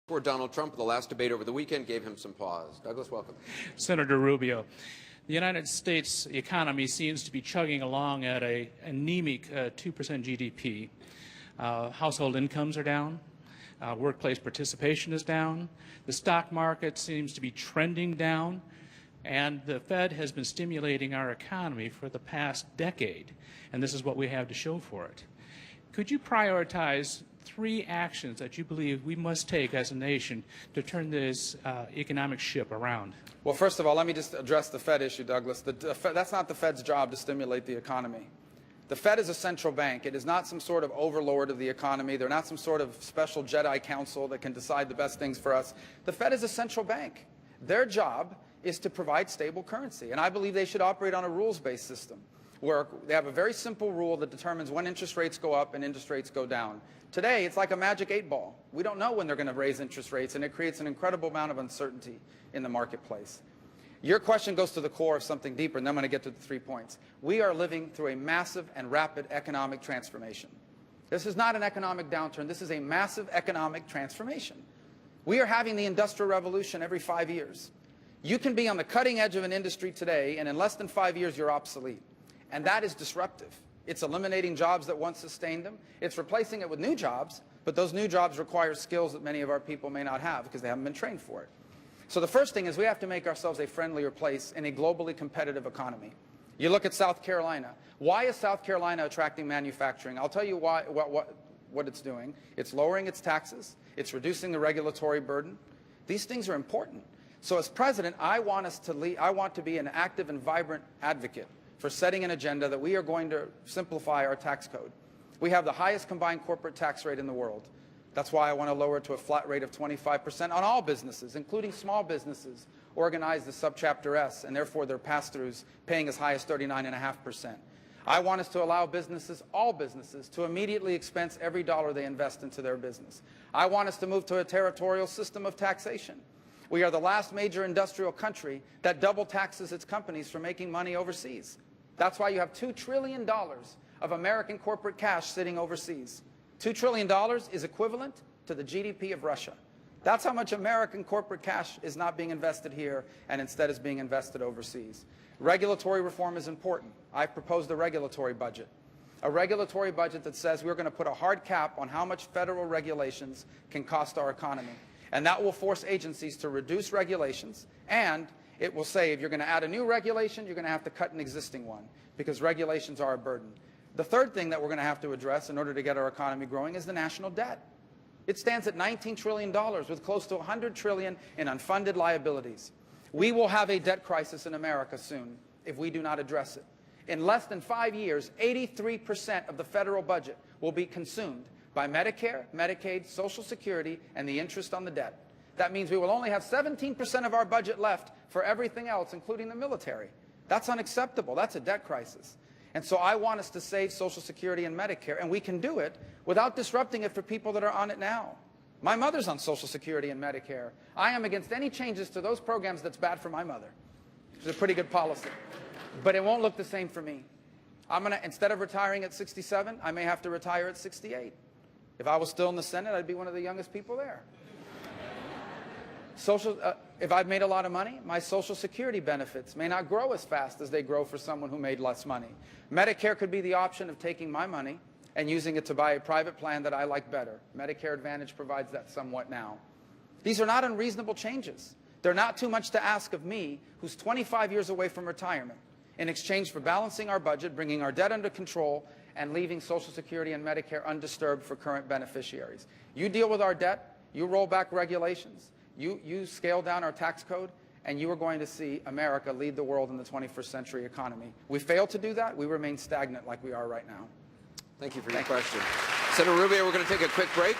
For Donald Trump, the last debate over the weekend gave him some pause. Douglas, welcome. Senator Rubio, the United States economy seems to be chugging along at an anemic 2% GDP. Household incomes are down. Workplace participation is down. The stock market seems to be trending down. And the Fed has been stimulating our economy for the past decade. And this is what we have to show for it. Could you prioritize 3 actions that you believe we must take as a nation to turn this economic ship around? Well, first of all, let me just address the Fed issue, Douglas. That's not the Fed's job to stimulate the economy. The Fed is a central bank. It is not some sort of overlord of the economy. They're not some sort of special Jedi council that can decide the best things for us. The Fed is a central bank. Their job is to provide stable currency, and I believe they should operate on a rules-based system where they have a very simple rule that determines when interest rates go up and interest rates go down. Today, it's like a magic 8-ball. We don't know when they're going to raise interest rates, and it creates an incredible amount of uncertainty in the marketplace. Your question goes to the core of something deeper, and then I'm going to get to the 3 points. We are living through a massive and rapid economic transformation. This is not an economic downturn. This is a massive economic transformation. We are having the Industrial Revolution every 5 years. You can be on the cutting edge of an industry today, and in less than 5 years, you're obsolete. And that is disruptive. It's eliminating jobs that once sustained them. It's replacing it with new jobs, but those new jobs require skills that many of our people may not have because they haven't been trained for it. So the first thing is we have to make ourselves a friendlier place in a globally competitive economy. You look at South Carolina. Why is South Carolina attracting manufacturing? I'll tell you why, what it's doing. It's lowering its taxes. It's reducing the regulatory burden. These things are important. So as president, I want to be an active and vibrant advocate for setting an agenda that we are going to simplify our tax code. We have the highest combined corporate tax rate in the world. That's why I want to lower it to a flat rate of 25% on all businesses, including small businesses organized as Subchapter S, and therefore their pass-throughs paying as high as 39.5%. I want us to allow businesses, all businesses, to immediately expense every dollar they invest into their business. I want us to move to a territorial system of taxation. We are the last major industrial country that double taxes its companies for making money overseas. That's why you have $2 trillion of American corporate cash sitting overseas. $2 trillion is equivalent to the GDP of Russia. That's how much American corporate cash is not being invested here and instead is being invested overseas. Regulatory reform is important. I've proposed a regulatory budget that says we're going to put a hard cap on how much federal regulations can cost our economy. And that will force agencies to reduce regulations, and it will say if you're going to add a new regulation, you're going to have to cut an existing one because regulations are a burden. The third thing that we're going to have to address in order to get our economy growing is the national debt. It stands at $19 trillion with close to $100 trillion in unfunded liabilities. We will have a debt crisis in America soon if we do not address it. In less than 5 years, 83% of the federal budget will be consumed by Medicare, Medicaid, Social Security, and the interest on the debt. That means we will only have 17% of our budget left for everything else, including the military. That's unacceptable. That's a debt crisis. And so I want us to save Social Security and Medicare, and we can do it without disrupting it for people that are on it now. My mother's on Social Security and Medicare. I am against any changes to those programs that's bad for my mother. It's a pretty good policy. But it won't look the same for me. Instead of retiring at 67, I may have to retire at 68. If I was still in the Senate, I'd be one of the youngest people there. If I've made a lot of money, my Social Security benefits may not grow as fast as they grow for someone who made less money. Medicare could be the option of taking my money and using it to buy a private plan that I like better. Medicare Advantage provides that somewhat now. These are not unreasonable changes. They're not too much to ask of me, who's 25 years away from retirement, in exchange for balancing our budget, bringing our debt under control, and leaving Social Security and Medicare undisturbed for current beneficiaries. You deal with our debt, you roll back regulations, you scale down our tax code, and you are going to see America lead the world in the 21st century economy. We fail to do that, we remain stagnant like we are right now. Thank you for your question. Senator Rubio, we're going to take a quick break.